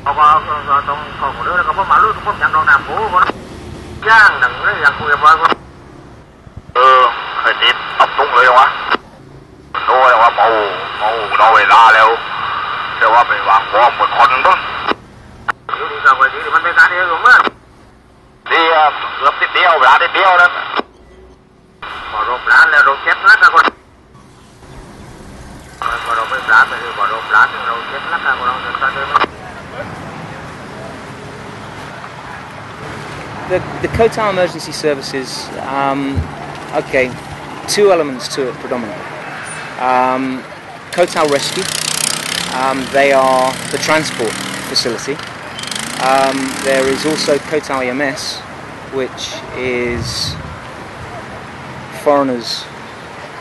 Trong phòng nữa là có马路có chẳng đâu nào phố có giang đằng đấy giang khuya vào phải tiếp tập trungเลยว่ะด้วยว่าเมาเราเวลาแล้วแต่ว่าไปวางบอมหมดคนต้นอยู่ดีกับวันนี้มันเป็นการเดียวกันมั้ยดีเกือบติดเดียวเวลาติดเดียวแล้วพอรบร้านแล้วเราเจ็บนักกันคนพอเราไม่ร้านไปคือพอรบร้านเราเจ็บนักกันคนเราจะการเดินThe Koh Tao emergency services, okay, two elements to it predominantly. Koh Tao Rescue, they are the transport facility. There is also Koh Tao EMS, which is foreigners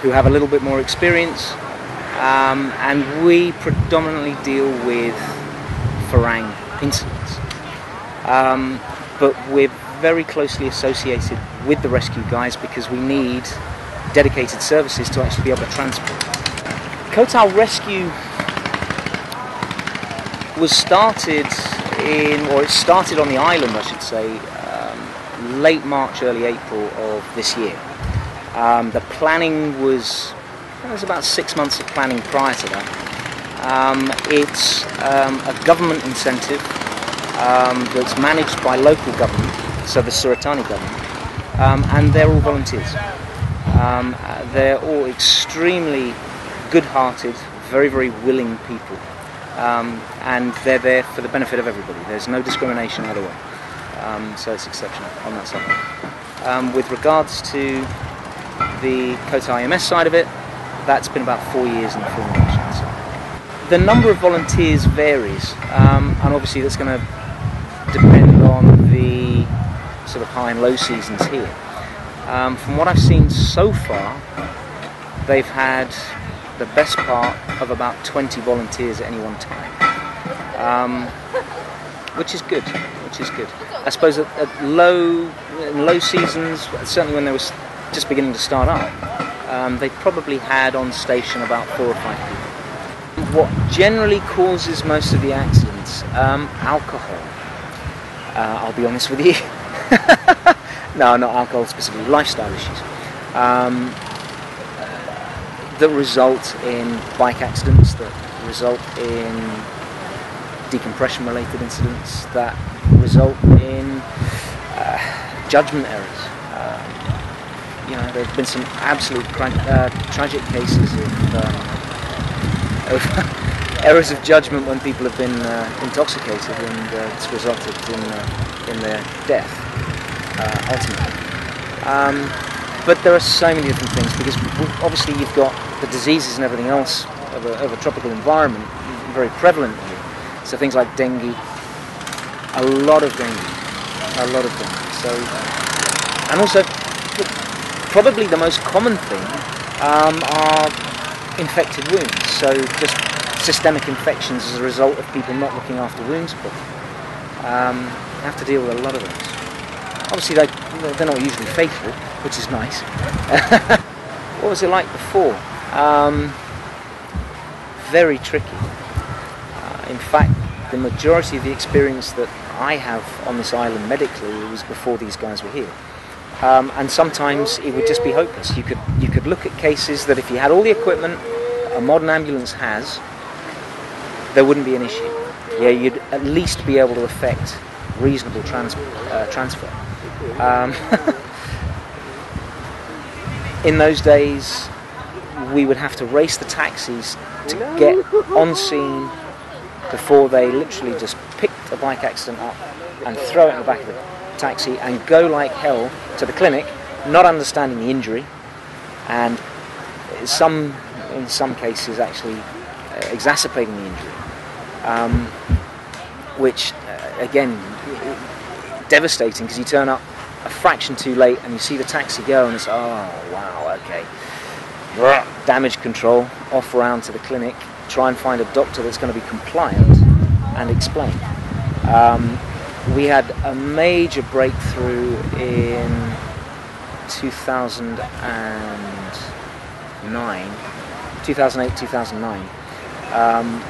who have a little bit more experience, and we predominantly deal with Farang incidents. But we're very closely associated with the rescue guys because we need dedicated services to actually be able to transport. Koh Tao Rescue was started it started on the island, I should say, late March, early April of this year. The planning was, there was about 6 months of planning prior to that. It's a government incentive that's managed by local government, so the Suratani government, and they're all volunteers. They're all extremely good-hearted, very, very willing people, and they're there for the benefit of everybody. There's no discrimination either way, so it's exceptional on that side. With regards to the Koh Tao EMS side of it, that's been about 4 years in the formulation. So the number of volunteers varies, and obviously that's going to depend on the sort of high and low seasons here. From what I've seen so far, they've had the best part of about 20 volunteers at any one time, which is good. I suppose at low seasons, certainly when they were just beginning to start up, they probably had on station about 4 or 5 people. What generally causes most of the accidents? Alcohol. I'll be honest with you. No, not alcohol specifically, lifestyle issues that result in bike accidents, that result in decompression related incidents, that result in judgment errors. There have been some absolute tragic cases of errors of judgment when people have been intoxicated, and it's resulted in their death ultimately. But there are so many different things, because obviously you've got the diseases and everything else of a tropical environment very prevalent here. So things like dengue, a lot of dengue. So, and also probably the most common thing are infected wounds. So just systemic infections as a result of people not looking after wounds properly. You have to deal with a lot of those. Obviously they're not usually fatal, which is nice. What was it like before? Very tricky. In fact, the majority of the experience that I have on this island medically was before these guys were here. And sometimes it would just be hopeless. You could look at cases that if you had all the equipment a modern ambulance has, there wouldn't be an issue. Yeah, you'd at least be able to effect reasonable transfer. In those days, we would have to race the taxis to get on scene before they literally just picked a bike accident up and throw it in the back of the taxi and go like hell to the clinic, not understanding the injury, and in some cases actually exacerbating the injury, which again devastating, because you turn up a fraction too late and you see the taxi go and it's, oh wow, okay, damage control, off round to the clinic, try and find a doctor that's going to be compliant and explain. We had a major breakthrough in 2008, 2009,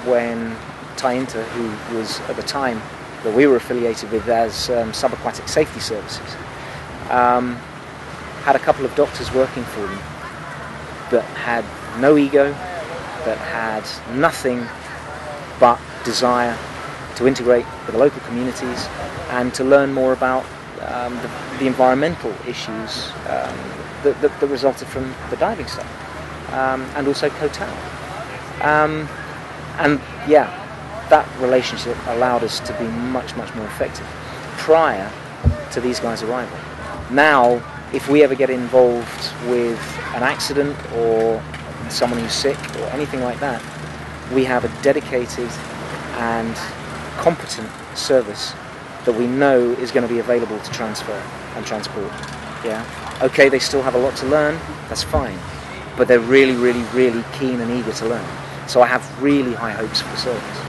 when tie into, who was at the time that we were affiliated with as Subaquatic Safety Services, had a couple of doctors working for them that had no ego, that had nothing but desire to integrate with the local communities and to learn more about the environmental issues that resulted from the diving stuff, and also Koh Tao. And yeah, that relationship allowed us to be much more effective prior to these guys' arrival. Now, if we ever get involved with an accident or someone who's sick or anything like that, we have a dedicated and competent service that we know is going to be available to transfer and transport. Yeah. Okay, they still have a lot to learn, that's fine, but they're really keen and eager to learn. So I have really high hopes for the service.